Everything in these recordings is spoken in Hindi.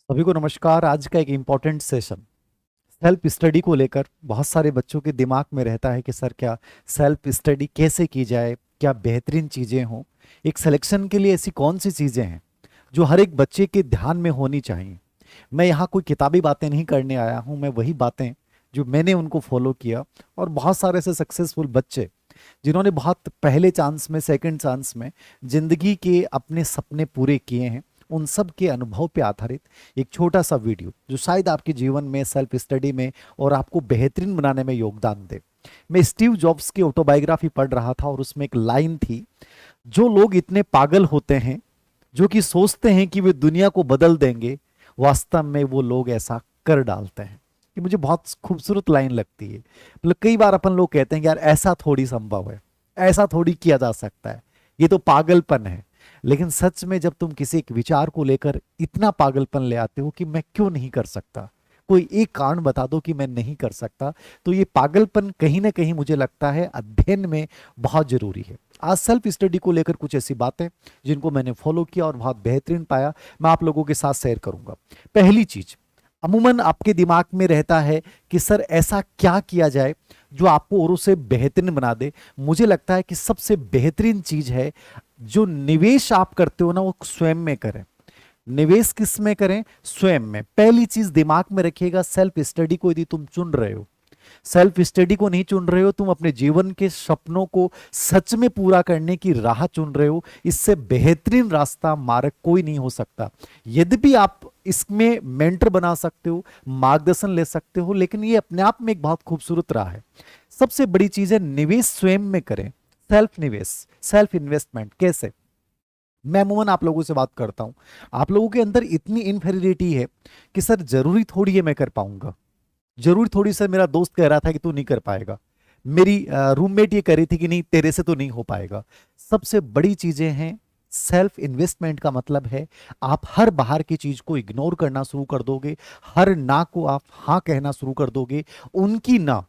सभी को नमस्कार। आज का एक इम्पॉर्टेंट सेशन सेल्फ स्टडी को लेकर बहुत सारे बच्चों के दिमाग में रहता है कि सर क्या सेल्फ स्टडी कैसे की जाए, क्या बेहतरीन चीज़ें हों। एक सिलेक्शन के लिए ऐसी कौन सी चीज़ें हैं जो हर एक बच्चे के ध्यान में होनी चाहिए। मैं यहाँ कोई किताबी बातें नहीं करने आया हूँ, मैं वही बातें जो मैंने उनको फॉलो किया और बहुत सारे ऐसे सक्सेसफुल बच्चे जिन्होंने बहुत पहले चांस में, सेकंड चांस में जिंदगी के अपने सपने पूरे किए हैं, उन सब के अनुभव पे आधारित एक छोटा सा वीडियो जो शायद आपके जीवन में, सेल्फ स्टडी में और आपको बेहतरीन बनाने में योगदान दे। मैं स्टीव जॉब्स की ऑटोबायोग्राफी पढ़ रहा था और उसमें एक लाइन थी, जो लोग इतने पागल होते हैं जो कि सोचते हैं कि वे दुनिया को बदल देंगे, वास्तव में वो लोग ऐसा कर डालते हैं। ये मुझे बहुत खूबसूरत लाइन लगती है। मतलब कई बार अपन लोग कहते हैं कि यार ऐसा थोड़ी संभव है, ऐसा थोड़ी किया जा सकता है, ये तो पागलपन है। लेकिन सच में जब तुम किसी एक विचार को लेकर इतना पागलपन ले आते हो कि मैं क्यों नहीं कर सकता, कोई एक कारण बता दो कि मैं नहीं कर सकता, तो ये पागलपन कहीं ना कहीं मुझे लगता है अध्ययन में बहुत जरूरी है। आज सेल्फ स्टडी को लेकर कुछ ऐसी बातें जिनको मैंने फॉलो किया और बहुत बेहतरीन पाया, मैं आप लोगों के साथ शेयर करूंगा। पहली चीज, अमूमन आपके दिमाग में रहता है कि सर ऐसा क्या किया जाए जो आपको औरों से बेहतरीन बना दे। मुझे लगता है कि सबसे बेहतरीन चीज है जो निवेश आप करते हो ना, वो स्वयं में करें। निवेश किस में करें? स्वयं में। पहली चीज दिमाग में रखिएगा, सेल्फ स्टडी को यदि तुम चुन रहे हो, सेल्फ स्टडी को नहीं चुन रहे हो, तुम अपने जीवन के सपनों को सच में पूरा करने की राह चुन रहे हो, इससे बेहतरीन रास्ता मार्ग कोई नहीं हो सकता। यद्यपि आप इसमें मेंटर बना सकते हो, मार्गदर्शन ले सकते हो, लेकिन ये अपने आप में एक बहुत खूबसूरत राह है। सबसे बड़ी चीज है निवेश स्वयं में करें। सेल्फ निवेश, सेल्फ इन्वेस्टमेंट कैसे? मैं अमूमन आप लोगों से बात करता हूं, आप लोगों के अंदर इतनी इनफेरियरिटी है कि सर जरूरी थोड़ी है मैं कर पाऊंगा, जरूर थोड़ी। सर मेरा दोस्त कह रहा था कि तू नहीं कर पाएगा, मेरी रूममेट ये कह रही थी कि नहीं तेरे से तो नहीं हो पाएगा। सबसे बड़ी चीजें हैं सेल्फ इन्वेस्टमेंट का मतलब है आप हर बाहर की चीज को इग्नोर करना शुरू कर दोगे, हर ना को आप हाँ कहना शुरू कर दोगे। उनकी ना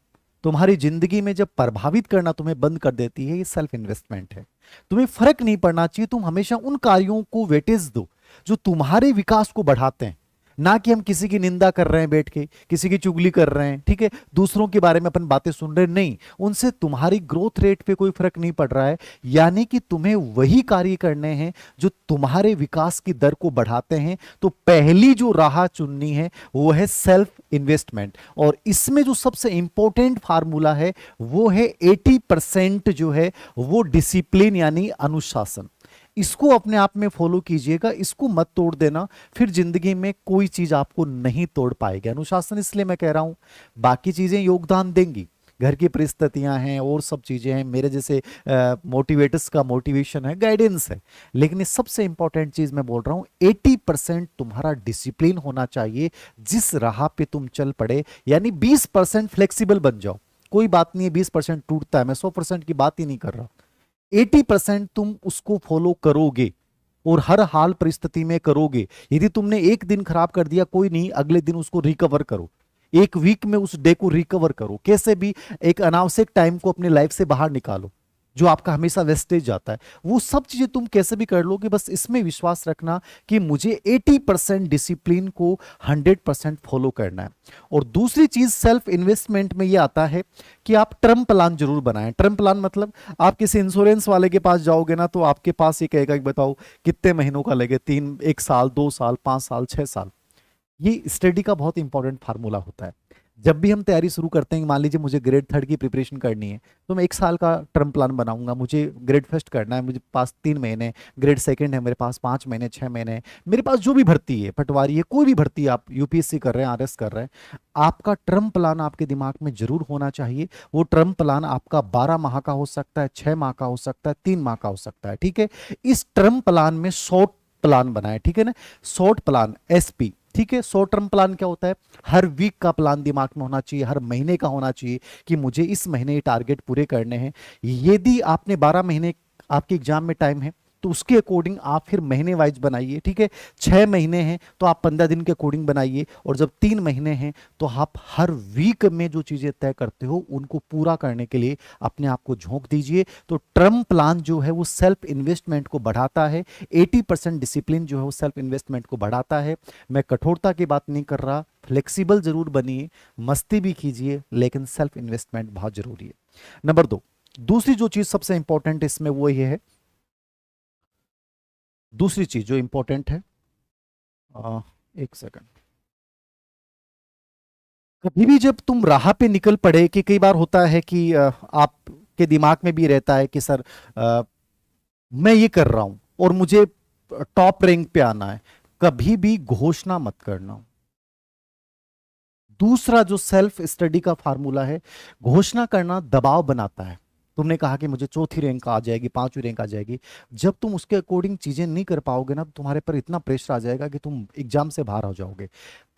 तुम्हारी जिंदगी में जब प्रभावित करना तुम्हें बंद कर देती है, ये सेल्फ इन्वेस्टमेंट है। तुम्हें फर्क नहीं पड़ना चाहिए, तुम हमेशा उन कार्यों को वेटेज दो जो तुम्हारे विकास को बढ़ाते हैं। ना कि हम किसी की निंदा कर रहे हैं बैठ के, किसी की चुगली कर रहे हैं, ठीक है, दूसरों के बारे में अपन बातें सुन रहे हैं, नहीं, उनसे तुम्हारी ग्रोथ रेट पे कोई फर्क नहीं पड़ रहा है। यानी कि तुम्हें वही कार्य करने हैं जो तुम्हारे विकास की दर को बढ़ाते हैं। तो पहली जो राह चुननी है वो है सेल्फ इन्वेस्टमेंट, और इसमें जो सबसे इंपॉर्टेंट फार्मूला है वो है 80% जो है वो डिसिप्लिन यानी अनुशासन। इसको अपने आप में फॉलो कीजिएगा, इसको मत तोड़ देना, फिर जिंदगी में कोई चीज आपको नहीं तोड़ पाएगी। अनुशासन इसलिए मैं कह रहा हूं, बाकी चीजें योगदान देंगी, घर की परिस्थितियां हैं और सब चीजें हैं, मेरे जैसे मोटिवेटर्स का मोटिवेशन है, गाइडेंस है, लेकिन ये सबसे इंपॉर्टेंट चीज मैं बोल रहा हूं 80% तुम्हारा डिसिप्लिन होना चाहिए जिस राह पे तुम चल पड़े। यानी 20% फ्लेक्सिबल बन जाओ, कोई बात नहीं है 20% टूटता है, मैं 100% की बात ही नहीं कर रहा। 80% तुम उसको फॉलो करोगे और हर हाल परिस्थिति में करोगे। यदि तुमने एक दिन खराब कर दिया कोई नहीं, अगले दिन उसको रिकवर करो, एक वीक में उस डे को रिकवर करो, कैसे भी एक अनावश्यक टाइम को अपने लाइफ से बाहर निकालो जो आपका हमेशा वेस्टेज जाता है। वो सब चीजें तुम कैसे भी कर लोगे, बस इसमें विश्वास रखना कि मुझे 80% डिसिप्लिन को 100% फॉलो करना है। और दूसरी चीज सेल्फ इन्वेस्टमेंट में ये आता है कि आप टर्म प्लान जरूर बनाएं। टर्म प्लान मतलब आप किसी इंश्योरेंस वाले के पास जाओगे ना, तो आपके पास ये कहेगा कि बताओ कितने महीनों का लगे, 3, 1 साल, 2 साल, 5 साल, 6 साल। ये स्टडी का बहुत इंपॉर्टेंट फार्मूला होता है। जब भी हम तैयारी शुरू करते हैं, मान लीजिए मुझे ग्रेड थर्ड की प्रिपरेशन करनी है, तो मैं 1 साल का टर्म प्लान बनाऊंगा। मुझे ग्रेड फर्स्ट करना है, मुझे पास 3 महीने, ग्रेड सेकंड है मेरे पास 5 महीने, 6 महीने, मेरे पास जो भी भर्ती है, पटवारी है, कोई भी भर्ती, आप यूपीएससी कर रहे हैं, आरएस कर रहे हैं, आपका टर्म प्लान आपके दिमाग में जरूर होना चाहिए। वो टर्म प्लान आपका 12 माह का हो सकता है, 6 माह का हो सकता है, 3 माह का हो सकता है, ठीक है। इस टर्म प्लान में शॉर्ट प्लान बनाए, ठीक है ना, शॉर्ट प्लान, एसपी, ठीक है। शॉर्ट टर्म प्लान क्या होता है? हर वीक का प्लान दिमाग में होना चाहिए, हर महीने का होना चाहिए कि मुझे इस महीने ये टारगेट पूरे करने हैं। यदि आपने 12 महीने आपके एग्जाम में टाइम है, तो उसके अकॉर्डिंग आप फिर महीने वाइज बनाइए, ठीक है। 6 महीने हैं तो आप 15 दिन के अकॉर्डिंग बनाइए, और जब 3 महीने हैं तो आप हर वीक में जो चीजें तय करते हो उनको पूरा करने के लिए अपने आप को झोंक दीजिए। तो टर्म प्लान जो है वो सेल्फ इन्वेस्टमेंट को बढ़ाता है। 80% डिसिप्लिन जो है वो सेल्फ इन्वेस्टमेंट को बढ़ाता है। मैं कठोरता की बात नहीं कर रहा, फ्लेक्सिबल जरूर बनिए, मस्ती भी कीजिए, लेकिन सेल्फ इन्वेस्टमेंट बहुत जरूरी है। नंबर 2, दूसरी जो चीज सबसे इंपॉर्टेंट इसमें वो ये है, दूसरी चीज जो इंपॉर्टेंट है, एक सेकंड, कभी भी जब तुम राह पे निकल पड़े, कि कई बार होता है कि आपके दिमाग में भी रहता है कि सर मैं ये कर रहा हूं और मुझे टॉप रैंक पे आना है, कभी भी घोषणा मत करना। दूसरा जो सेल्फ स्टडी का फार्मूला है, घोषणा करना दबाव बनाता है। तुमने कहा कि मुझे चौथी रैंक आ जाएगी, 5वीं रैंक आ जाएगी, जब तुम उसके अकॉर्डिंग चीजें नहीं कर पाओगे ना, तो तुम्हारे पर इतना प्रेशर आ जाएगा कि तुम एग्जाम से बाहर हो जाओगे।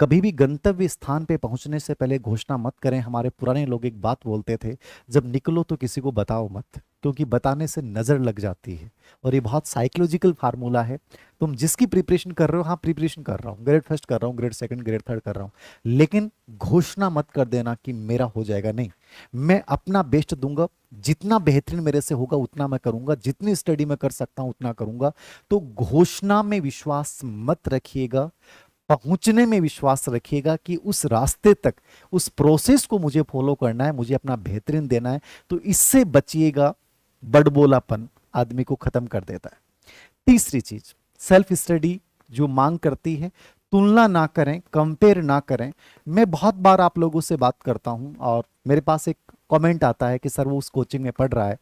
कभी भी गंतव्य स्थान पे पहुंचने से पहले घोषणा मत करें। हमारे पुराने लोग एक बात बोलते थे, जब निकलो तो किसी को बताओ मत, क्योंकि बताने से नजर लग जाती है। और ये बहुत साइकोलॉजिकल फार्मूला है। तुम जिसकी प्रिपरेशन कर रहे हो, हाँ प्रिपरेशन कर रहा हूँ, ग्रेड फर्स्ट कर रहा हूँ, ग्रेड सेकंड, ग्रेड थर्ड कर रहा हूँ, लेकिन घोषणा मत कर देना कि मेरा हो जाएगा। नहीं, मैं अपना बेस्ट दूंगा, जितना बेहतरीन मेरे से होगा उतना मैं करूंगा, जितनी स्टडी मैं कर सकता हूं उतना करूंगा। तो घोषणा में विश्वास मत रखिएगा, पहुंचने में विश्वास रखिएगा कि उस रास्ते तक, उस प्रोसेस को मुझे फॉलो करना है, मुझे अपना बेहतरीन देना है। तो इससे बचिएगा। बड़बोलापन आदमी को खत्म कर देता है। तीसरी चीज, सेल्फ स्टडी जो मांग करती है, तुलना ना करें, कंपेयर ना करें। मैं बहुत बार आप लोगों से बात करता हूं और मेरे पास एक कमेंट आता है कि सर वो उस कोचिंग में पढ़ रहा है,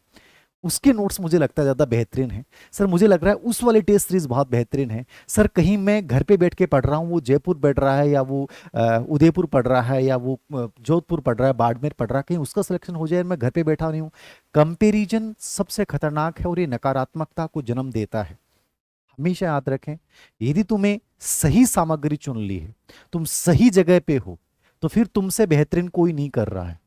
उसके नोट्स मुझे लगता है ज़्यादा बेहतरीन है। सर मुझे लग रहा है उस वाली टेस्ट सीरीज बहुत बेहतरीन है। सर कहीं मैं घर पे बैठ के पढ़ रहा हूँ, वो जयपुर पढ़ रहा है, या वो उदयपुर पढ़ रहा है, या वो जोधपुर पढ़ रहा है, बाड़मेर पढ़ रहा है, कहीं उसका सिलेक्शन हो जाए, मैं घर पे बैठा नहीं हूँ। कंपेरिजन सबसे खतरनाक है और ये नकारात्मकता को जन्म देता है। हमेशा याद रखें, यदि तुम्हें सही सामग्री चुन ली है, तुम सही जगह पे हो, तो फिर तुमसे बेहतरीन कोई नहीं कर रहा है।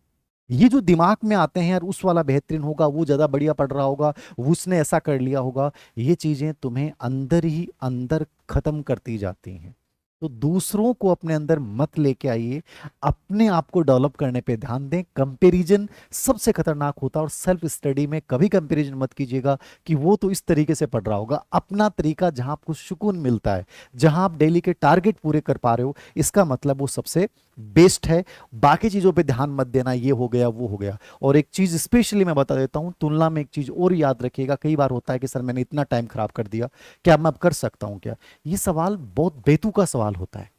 ये जो दिमाग में आते हैं यार, उस वाला बेहतरीन होगा, वो ज्यादा बढ़िया पढ़ रहा होगा, उसने ऐसा कर लिया होगा, ये चीजें तुम्हें अंदर ही अंदर खत्म करती जाती हैं। तो दूसरों को अपने अंदर मत लेके आइए, अपने आप को डेवलप करने पे ध्यान दें। कंपैरिजन सबसे खतरनाक होता है, और सेल्फ स्टडी में कभी कंपैरिजन मत कीजिएगा कि वो तो इस तरीके से पढ़ रहा होगा। अपना तरीका जहां आपको सुकून मिलता है, जहां आप डेली के टारगेट पूरे कर पा रहे हो, इसका मतलब वो सबसे बेस्ट है। बाकी चीजों पे ध्यान मत देना, ये हो गया वो हो गया। और एक चीज स्पेशली मैं बता देता हूं, तुलना में एक चीज और याद रखिएगा। कई बार होता है कि सर मैंने इतना टाइम खराब कर दिया, क्या मैं अब कर सकता हूं क्या? ये सवाल बहुत बेतुका सवाल होता है।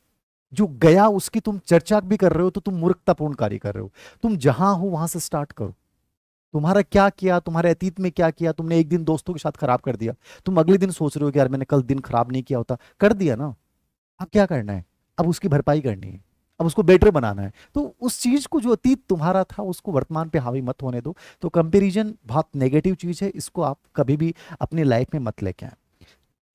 जो गया उसकी तुम चर्चा भी कर रहे हो तो तुम मूर्खतापूर्ण कार्य कर रहे हो। तुम जहां हो वहां से स्टार्ट करो। तुम्हारा क्या किया, तुम्हारे अतीत में क्या किया, तुमने एक दिन दोस्तों के साथ खराब कर दिया, तुम अगले दिन सोच रहे हो कि यार मैंने कल दिन खराब नहीं किया होता, कर दिया ना। अब क्या करना है? अब उसकी भरपाई करनी है, अब उसको बेटर बनाना है। तो उस चीज को, जो अतीत तुम्हारा था, उसको वर्तमान पे हावी मत होने दो। तो कंपैरिजन बहुत नेगेटिव चीज है, इसको आप कभी भी अपनी लाइफ में मत लेके आए।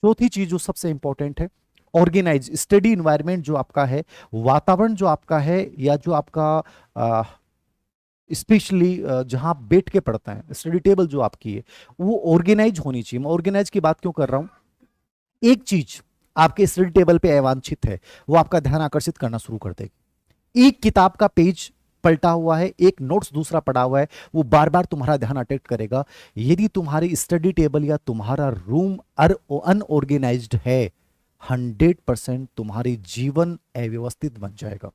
चौथी चीज जो सबसे इंपॉर्टेंट है, ऑर्गेनाइज स्टडी इन्वायरमेंट जो आपका है, वातावरण जो आपका है, या जो आपका स्पेशली जहां आप बैठ के पढ़ते हैं, स्टडी टेबल जो आपकी है, वो ऑर्गेनाइज होनी चाहिए। मैं ऑर्गेनाइज की बात क्यों कर रहा हूं? एक चीज आपके स्टडी टेबल पे अवांछित है, वो आपका ध्यान आकर्षित करना शुरू कर देगी। एक किताब का पेज पलटा हुआ है, एक नोट्स दूसरा पड़ा हुआ है, वो बार बार तुम्हारा ध्यान अट्रैक्ट करेगा। यदि तुम्हारी स्टडी टेबल या तुम्हारा रूम अनऑर्गेनाइज्ड है, 100% तुम्हारी जीवन अव्यवस्थित बन जाएगा।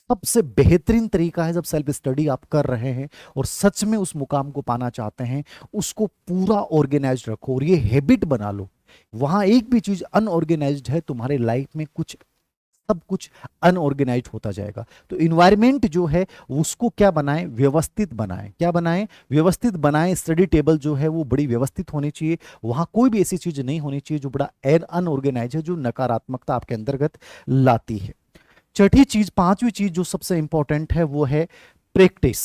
सबसे बेहतरीन तरीका है, जब सेल्फ स्टडी आप कर रहे हैं और सच में उस मुकाम को पाना चाहते हैं, उसको पूरा ऑर्गेनाइज्ड रखो और ये हैबिट बना लो। वहां एक भी चीज अनऑर्गेनाइज्ड है, तुम्हारे लाइफ में कुछ, सब कुछ अनऑर्गेनाइज्ड होता जाएगा। तो इन्वायरमेंट जो है उसको क्या बनाएं? व्यवस्थित बनाएं। क्या बनाएं? व्यवस्थित बनाएं। स्टडी टेबल जो है वो बड़ी व्यवस्थित होनी चाहिए। वहां कोई भी ऐसी चीज नहीं होनी चाहिए जो बड़ा अनऑर्गेनाइज है, जो नकारात्मकता आपके अंतर्गत लाती है। छठी चीज, पांचवी चीज जो सबसे इंपॉर्टेंट है, वो है प्रैक्टिस।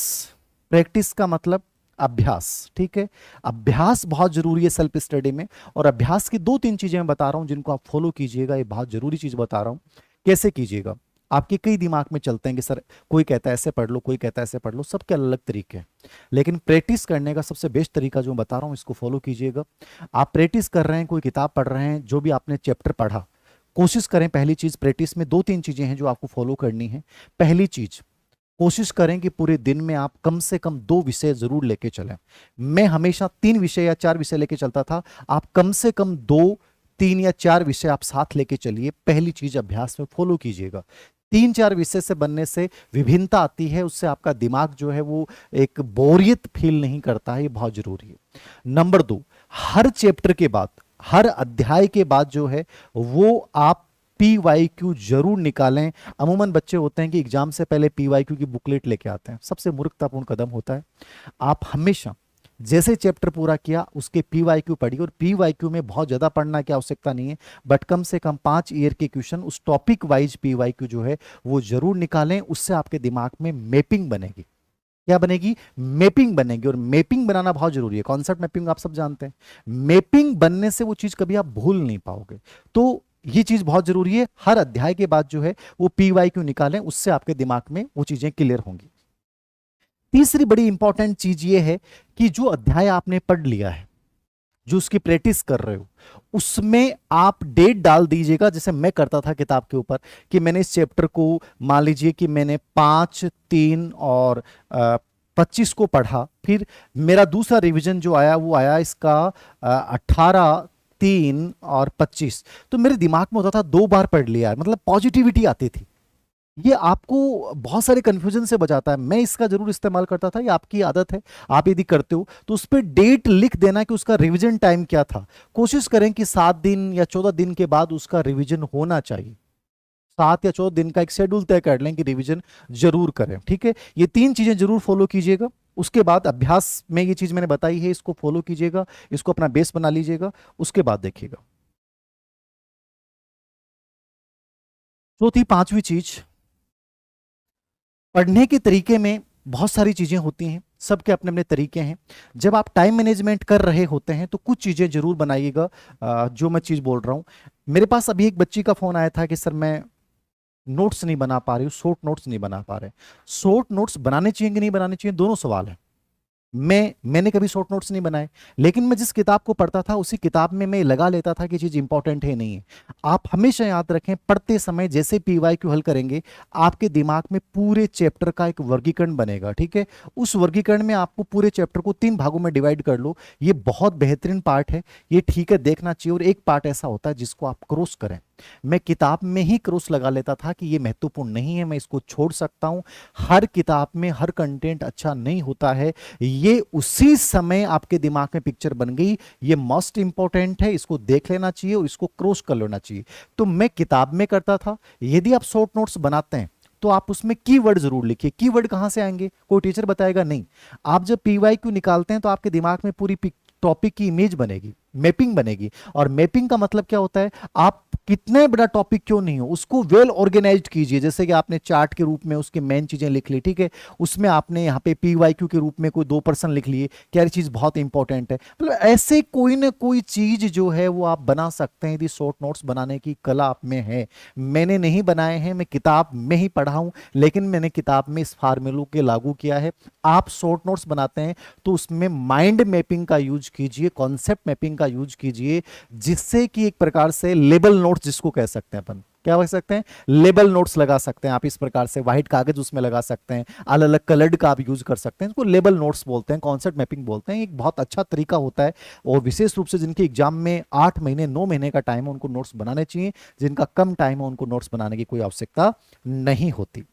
प्रैक्टिस का मतलब अभ्यास, ठीक है। अभ्यास बहुत जरूरी है सेल्फ स्टडी में। और अभ्यास की 2-3 चीजें मैं बता रहा हूं जिनको आप फॉलो कीजिएगा। ये बहुत जरूरी चीज बता रहा हूं, कैसे कीजिएगा। आपके कई दिमाग में चलते हैं कि सर कोई कहता है ऐसे पढ़ लो, कोई कहता है ऐसे पढ़ लो, सबके अलग अलग तरीके हैं। लेकिन प्रैक्टिस करने का सबसे बेस्ट तरीका जो मैं बता रहा हूं, इसको फॉलो कीजिएगा। आप प्रैक्टिस कर रहे हैं, कोई किताब पढ़ रहे हैं, जो भी आपने चैप्टर पढ़ा, कोशिश करें, पहली चीज प्रैक्टिस में दो तीन चीजें हैं जो आपको फॉलो करनी है। पहली चीज, कोशिश करें कि पूरे दिन में आप कम से कम 2 विषय जरूर लेके चलें। मैं हमेशा 3 विषय या 4 विषय लेके चलता था, आप कम से कम 2, 3 या 4 विषय आप साथ लेके चलिए। पहली चीज अभ्यास में फॉलो कीजिएगा। 3-4 विषय से बनने से विभिन्नता आती है, उससे आपका दिमाग जो है वो एक बोरियत फील नहीं करता है, ये बहुत जरूरी है। नंबर 2, हर चैप्टर के बाद, हर अध्याय के बाद जो है वो आप PYQ जरूर निकालें। अमूमन बच्चे होते हैं कि एग्जाम से पहले PYQ की बुकलेट लेके आते हैं, सबसे मूर्खतापूर्ण कदम होता है। आप हमेशा जैसे चैप्टर पूरा किया उसके PYQ पढ़िए, और PYQ में बहुत ज्यादा पढ़ना की आवश्यकता नहीं है, बट कम से कम 5 ईयर के क्वेश्चन उस टॉपिक वाइज PYQ जो है वो जरूर निकालें। उससे आपके दिमाग में मैपिंग बनेगी। क्या बनेगी? मैपिंग बनेगी। और मैपिंग बनाना बहुत जरूरी है। कॉन्सेप्ट मैपिंग आप सब जानते हैं, मैपिंग बनने से वो चीज कभी आप भूल नहीं पाओगे। तो ये चीज बहुत जरूरी है, हर अध्याय के बाद जो है वो PYQ निकालें, उससे आपके दिमाग में वो चीजें क्लियर होंगी। तीसरी बड़ी इंपॉर्टेंट चीज ये है कि जो अध्याय आपने पढ़ लिया है, जो उसकी प्रैक्टिस कर रहे हो, उसमें आप डेट डाल दीजिएगा। जैसे मैं करता था किताब के ऊपर कि मैंने इस चैप्टर को, मान लीजिए कि मैंने 5, 3 और 25 को पढ़ा, फिर मेरा दूसरा रिवीजन जो आया वो आया इसका 18, 3 और 25। तो मेरे दिमाग में होता था 2 बार पढ़ लिया, मतलब पॉजिटिविटी आती थी। ये आपको बहुत सारे कंफ्यूजन से बचाता है। मैं इसका जरूर इस्तेमाल करता था, ये आपकी आदत है, आप यदि करते हो तो उस पर डेट लिख देना कि उसका रिवीजन टाइम क्या था। कोशिश करें कि 7 दिन या 14 दिन के बाद उसका रिवीजन होना चाहिए। 7 या 14 दिन का एक शेड्यूल तय कर लें कि रिवीजन जरूर करें, ठीक है। ये 3 चीजें जरूर फॉलो कीजिएगा। उसके बाद अभ्यास में ये चीज मैंने बताई है, इसको फॉलो कीजिएगा, इसको अपना बेस बना लीजिएगा। उसके बाद देखिएगा चौथी, 5वीं चीज, पढ़ने के तरीके में बहुत सारी चीजें होती हैं, सबके अपने अपने तरीके हैं। जब आप टाइम मैनेजमेंट कर रहे होते हैं तो कुछ चीजें जरूर बनाइएगा। जो मैं चीज बोल रहा हूं, मेरे पास अभी एक बच्ची का फोन आया था कि सर मैं नोट्स नहीं बना पा रही हूँ, शॉर्ट नोट्स नहीं बना पा रहे। शॉर्ट नोट्स बनाने चाहिए कि नहीं बनाने चाहिए, दोनों सवाल है। मैंने कभी शॉर्ट नोट्स नहीं बनाए, लेकिन मैं जिस किताब को पढ़ता था उसी किताब में मैं लगा लेता था कि चीज इंपॉर्टेंट है नहीं है। आप हमेशा याद रखें, पढ़ते समय जैसे PYQ हल करेंगे, आपके दिमाग में पूरे चैप्टर का एक वर्गीकरण बनेगा, ठीक है। उस वर्गीकरण में आपको पूरे चैप्टर को 3 भागों में डिवाइड कर लो। ये बहुत बेहतरीन पार्ट है, ये ठीक है, देखना चाहिए। और एक पार्ट ऐसा होता है जिसको आप क्रॉस करें। मैं किताब में ही क्रॉस लगा लेता था कि ये महत्वपूर्ण नहीं है, मैं इसको छोड़ सकता हूं। हर किताब में हर कंटेंट अच्छा नहीं होता है, ये उसी समय आपके दिमाग में पिक्चर बन गई, ये मोस्ट इंपॉर्टेंट है, इसको देख लेना चाहिए और इसको क्रॉस कर लेना चाहिए। तो मैं किताब में करता था। यदि आप शॉर्ट नोट्स बनाते हैं तो आप उसमें कीवर्ड जरूर लिखिए। कीवर्ड कहां से आएंगे, कोई टीचर बताएगा नहीं। आप जब PYQ निकालते हैं तो आपके दिमाग में पूरी टॉपिक की इमेज बनेगी, मैपिंग बनेगी। और मैपिंग का मतलब क्या होता है, आप कितने बड़ा टॉपिक क्यों नहीं हो उसको वेल ऑर्गेनाइज्ड कीजिए। जैसे कि आपने चार्ट के रूप में उसकी मेन चीजें लिख ली, ठीक है, उसमें आपने यहाँ पे PYQ के रूप में कोई 2% लिख लिए, क्या चीज बहुत इंपॉर्टेंट है। मतलब ऐसे कोई ना कोई चीज जो है वो आप बना सकते हैं, यदि शॉर्ट नोट्स बनाने की कला आप में है। मैंने नहीं बनाए हैं, मैं किताब में ही पढ़ा हूं, लेकिन मैंने किताब में इस फार्मूलों के लागू किया है। आप शॉर्ट नोट्स बनाते हैं तो उसमें माइंड मैपिंग का यूज कीजिए, कॉन्सेप्ट मैपिंग का यूज कीजिए, जिससे कि एक प्रकार से लेबल नोट्स जिसको कह सकते हैं अपन, क्या कह सकते हैं, लेबल नोट्स लगा सकते हैं आप। इस प्रकार से व्हाइट कागज उसमें लगा सकते हैं, अलग अलग कलर्ड का आप यूज कर सकते हैं, इसको लेबल नोट्स बोलते हैं, कॉन्सेप्ट मैपिंग बोलते हैं। एक बहुत अच्छा तरीका होता है। और विशेष रूप से जिनके एग्जाम में 8 महीने 9 महीने का टाइम है उनको नोट्स बनाने चाहिए, जिनका कम टाइम है उनको नोट्स बनाने की कोई आवश्यकता नहीं होती।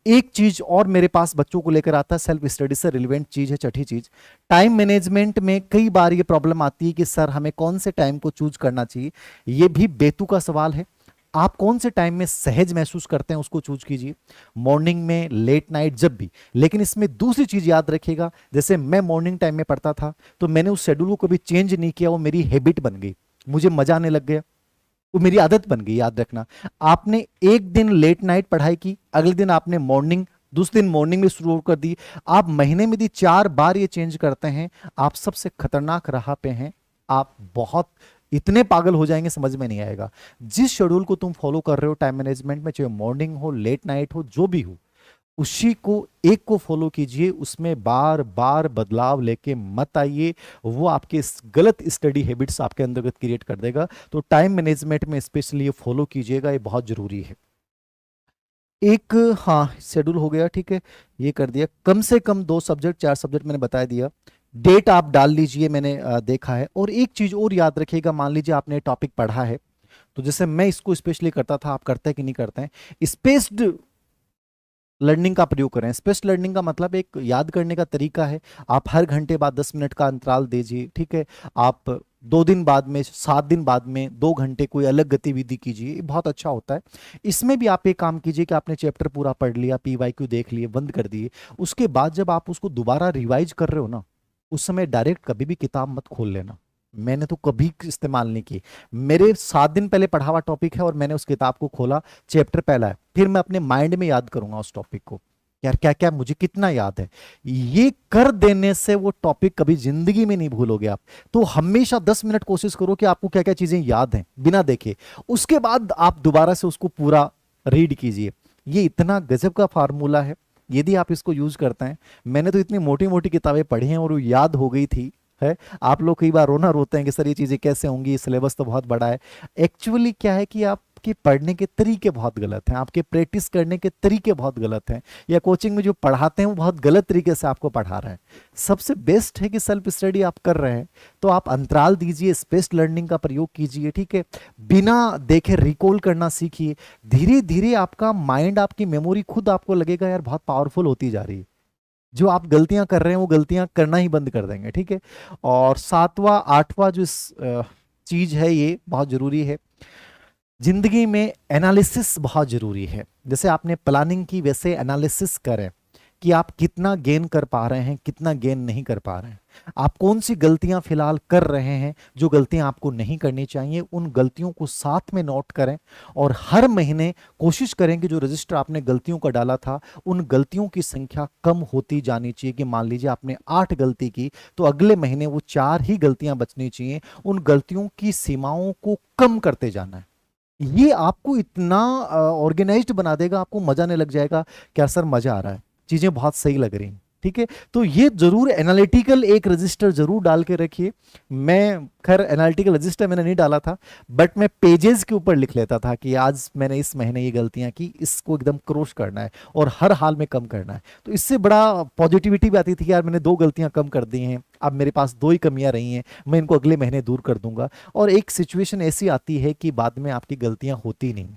एक चीज और मेरे पास बच्चों को लेकर आता है, सेल्फ स्टडी से रिलेवेंट चीज है, छठी चीज, टाइम मैनेजमेंट में कई बार ये प्रॉब्लम आती है कि सर हमें कौन से टाइम को चूज करना चाहिए। ये भी बेतु का सवाल है। आप कौन से टाइम में सहज महसूस करते हैं उसको चूज कीजिए, मॉर्निंग में, लेट नाइट, जब भी। लेकिन इसमें दूसरी चीज याद रखिएगा, जैसे मैं मॉर्निंग टाइम में पढ़ता था तो मैंने उस शेड्यूल को कभी चेंज नहीं किया, वो मेरी हैबिट बन गई, मुझे मजा आने लग गया, वो मेरी आदत बन गई। याद रखना, आपने एक दिन लेट नाइट पढ़ाई की, अगले दिन आपने मॉर्निंग, दूसरे दिन मॉर्निंग में शुरू कर दी, आप महीने में यदि 4 बार ये चेंज करते हैं, आप सबसे खतरनाक राह पे हैं। आप बहुत इतने पागल हो जाएंगे, समझ में नहीं आएगा। जिस शेड्यूल को तुम फॉलो कर रहे हो टाइम मैनेजमेंट में, चाहे मॉर्निंग हो, लेट नाइट हो, जो भी हो, उसी को एक को फॉलो कीजिए, उसमें बार बार बदलाव लेके मत आइए। वो आपके गलत स्टडी हैबिट्स आपके अंतर्गत क्रिएट कर देगा। तो टाइम मैनेजमेंट में स्पेशली ये फॉलो कीजिएगा, ये बहुत जरूरी है। एक, हाँ शेड्यूल हो गया, ठीक है, ये कर दिया। कम से कम 2 सब्जेक्ट 4 सब्जेक्ट मैंने बता दिया। डेट आप डाल लीजिए, मैंने देखा है। और एक चीज और याद रखिएगा, मान लीजिए आपने टॉपिक पढ़ा है, तो जैसे मैं इसको स्पेशली करता था, आप करते हैं कि नहीं करते हैं, स्पेस्ड लर्निंग का प्रयोग करें। स्पेस लर्निंग का मतलब एक याद करने का तरीका है। आप हर घंटे बाद 10 मिनट का अंतराल दीजिए, ठीक है। आप 2 दिन बाद में, 7 दिन बाद में 2 घंटे कोई अलग गतिविधि कीजिए, ये बहुत अच्छा होता है। इसमें भी आप एक काम कीजिए कि आपने चैप्टर पूरा पढ़ लिया, PYQ देख लिए, बंद कर दिए, उसके बाद जब आप उसको दोबारा रिवाइज कर रहे हो ना, उस समय डायरेक्ट कभी भी किताब मत खोल लेना। मैंने तो कभी इस्तेमाल नहीं की। मेरे 7 दिन पहले पढ़ा हुआ टॉपिक है और मैंने उस किताब को खोला, चैप्टर पहला है, फिर मैं अपने माइंड में याद करूंगा उस टॉपिक को, यार क्या क्या मुझे कितना याद है। ये कर देने से वो टॉपिक कभी जिंदगी में नहीं भूलोगे आप। तो हमेशा 10 मिनट कोशिश करो कि आपको क्या क्या चीजें याद हैं बिना देखे, उसके बाद आप दोबारा से उसको पूरा रीड कीजिए। ये इतना गजब का फार्मूला है, यदि आप इसको यूज करते हैं। मैंने तो इतनी मोटी मोटी किताबें पढ़ी हैं और वो याद हो गई थी है। आप लोग कई बार रोना रोते हैं कि सर ये चीजें कैसे होंगी, सिलेबस तो बहुत बड़ा है। एक्चुअली क्या है कि आपके पढ़ने के तरीके बहुत गलत हैं, आपके प्रैक्टिस करने के तरीके बहुत गलत हैं, या कोचिंग में जो पढ़ाते हैं वो बहुत गलत तरीके से आपको पढ़ा रहे हैं। सबसे बेस्ट है कि सेल्फ स्टडी आप कर रहे हैं तो आप अंतराल दीजिए, स्पेस लर्निंग का प्रयोग कीजिए, ठीक है। बिना देखे रिकॉल करना सीखिए। धीरे धीरे आपका माइंड, आपकी मेमोरी खुद आपको लगेगा यार बहुत पावरफुल होती जा रही है। जो आप गलतियां कर रहे हैं वो गलतियां करना ही बंद कर देंगे, ठीक है। और 7वां 8वां जो चीज है, ये बहुत जरूरी है जिंदगी में। एनालिसिस बहुत जरूरी है। जैसे आपने प्लानिंग की, वैसे एनालिसिस करें कि आप कितना गेन कर पा रहे हैं, कितना गेन नहीं कर पा रहे हैं। आप कौन सी गलतियां फिलहाल कर रहे हैं, जो गलतियां आपको नहीं करनी चाहिए, उन गलतियों को साथ में नोट करें। और हर महीने कोशिश करें कि जो रजिस्टर आपने गलतियों का डाला था, उन गलतियों की संख्या कम होती जानी चाहिए। कि मान लीजिए आपने 8 गलती की, तो अगले महीने वो 4 ही गलतियां बचनी चाहिए। उन गलतियों की सीमाओं को कम करते जाना है। ये आपको इतना ऑर्गेनाइज्ड बना देगा, आपको मजा नहीं लग जाएगा, क्या सर मजा आ रहा है, चीजें बहुत सही लग रही हैं, ठीक है। तो ये जरूर एनालिटिकल एक रजिस्टर जरूर डाल के रखिए। मैं खैर एनालिटिकल रजिस्टर मैंने नहीं डाला था, बट मैं पेजेस के ऊपर लिख लेता था कि आज मैंने इस महीने ये गलतियां की, इसको एकदम क्रॉस करना है और हर हाल में कम करना है। तो इससे बड़ा पॉजिटिविटी भी आती थी कि यार मैंने 2 गलतियां कम कर दी हैं, अब मेरे पास 2 ही कमियां रही हैं, मैं इनको अगले महीने दूर कर दूंगा। और एक सिचुएशन ऐसी आती है कि बाद में आपकी गलतियां होती नहीं,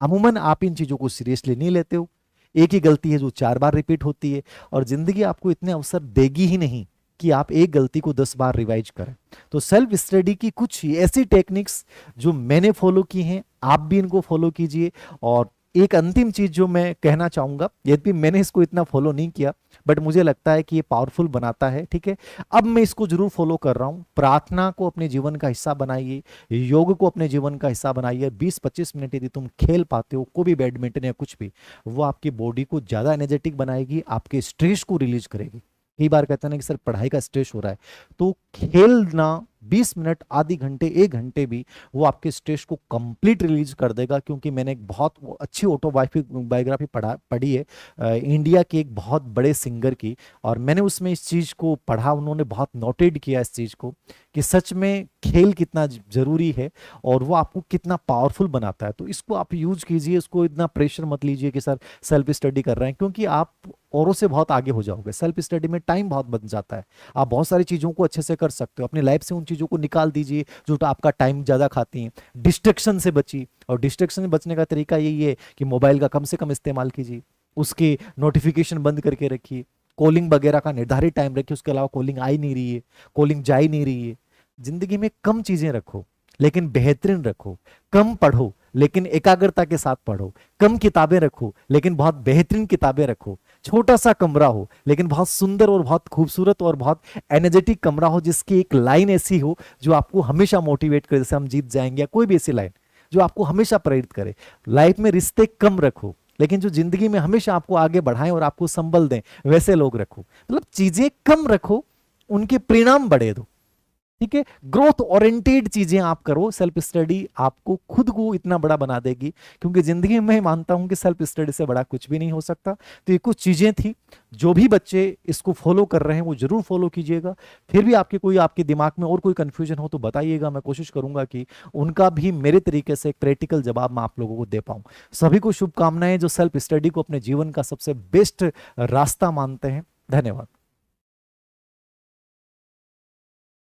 अमूमन आप इन चीजों को सीरियसली नहीं लेते हो। एक ही गलती है जो 4 बार रिपीट होती है, और जिंदगी आपको इतने अवसर देगी ही नहीं कि आप एक गलती को 10 बार रिवाइज करें। तो सेल्फ स्टडी की कुछ ऐसी टेक्निक्स जो मैंने फॉलो की हैं, आप भी इनको फॉलो कीजिए। और एक अंतिम चीज जो मैं कहना चाहूंगा, यद्यपि मैंने इसको इतना फॉलो नहीं किया, बट मुझे लगता है कि ये पावरफुल बनाता है, ठीक है। अब मैं इसको जरूर फॉलो कर रहा हूं। प्रार्थना को अपने जीवन का हिस्सा बनाइए, योग को अपने जीवन का हिस्सा बनाइए। 20-25 मिनट यदि तुम खेल पाते हो, कोई भी बैडमिंटन या कुछ भी, वो आपकी बॉडी को ज्यादा एनर्जेटिक बनाएगी, आपके स्ट्रेस को रिलीज करेगी। कई बार कहते हैं ना कि सर पढ़ाई का स्ट्रेस हो रहा है, तो खेलना 20 मिनट, आधी घंटे, 1 घंटे भी, वो आपके स्ट्रेस को कंप्लीट रिलीज कर देगा। क्योंकि मैंने एक बहुत अच्छी ऑटोबायोग्राफी पढ़ी है इंडिया के एक बहुत बड़े सिंगर की, और मैंने उसमें इस चीज को पढ़ा, उन्होंने बहुत नोटेड किया इस चीज को कि सच में खेल कितना जरूरी है और वो आपको कितना पावरफुल बनाता है। तो इसको आप यूज कीजिए, इसको इतना प्रेशर मत लीजिए कि सर सेल्फ स्टडी कर रहे हैं, क्योंकि आप औरों से बहुत आगे हो जाओगे। सेल्फ स्टडी में टाइम बहुत बच जाता है, आप बहुत सारी चीजों को अच्छे से कर सकते हो। अपनी लाइफ से उन चीजों को निकाल दीजिए जो तो आपका टाइम ज्यादा खाती हैं। डिस्ट्रक्शन से बचिए, और डिस्ट्रक्शन से बचने का तरीका यही है कि मोबाइल का कम से कम इस्तेमाल कीजिए, उसके नोटिफिकेशन बंद करके रखिए, कॉलिंग वगैरह का निर्धारित टाइम रखिए, उसके अलावा कॉलिंग आ ही नहीं रही है, कॉलिंग जा ही नहीं रही है। जिंदगी में कम चीजें रखो लेकिन बेहतरीन रखो, कम पढ़ो लेकिन एकाग्रता के साथ पढ़ो, कम किताबें रखो लेकिन बहुत बेहतरीन किताबें रखो, छोटा सा कमरा हो लेकिन बहुत सुंदर और बहुत खूबसूरत और बहुत एनर्जेटिक कमरा हो, जिसकी एक लाइन ऐसी हो जो आपको हमेशा मोटिवेट करे, जैसे हम जीत जाएंगे, कोई भी ऐसी लाइन जो आपको हमेशा प्रेरित करे। लाइफ में रिश्ते कम रखो लेकिन जो जिंदगी में हमेशा आपको आगे बढ़ाएं और आपको संबल दें, वैसे लोग रखो। मतलब चीजें कम रखो, उनके परिणाम बढ़े दो, ठीक है, ग्रोथ ओरिएंटेड चीजें आप करो। सेल्फ स्टडी आपको खुद को इतना बड़ा बना देगी, क्योंकि जिंदगी में मानता हूं कि सेल्फ स्टडी से बड़ा कुछ भी नहीं हो सकता। तो ये कुछ चीजें थी, जो भी बच्चे इसको फॉलो कर रहे हैं वो जरूर फॉलो कीजिएगा। फिर भी आपके कोई आपके दिमाग में और कोई कंफ्यूजन हो तो बताइएगा, मैं कोशिश करूंगा कि उनका भी मेरे तरीके से एक प्रैक्टिकल जवाब मैं आप लोगों को दे पाऊं। सभी को शुभकामनाएं जो सेल्फ स्टडी को अपने जीवन का सबसे बेस्ट रास्ता मानते हैं। धन्यवाद।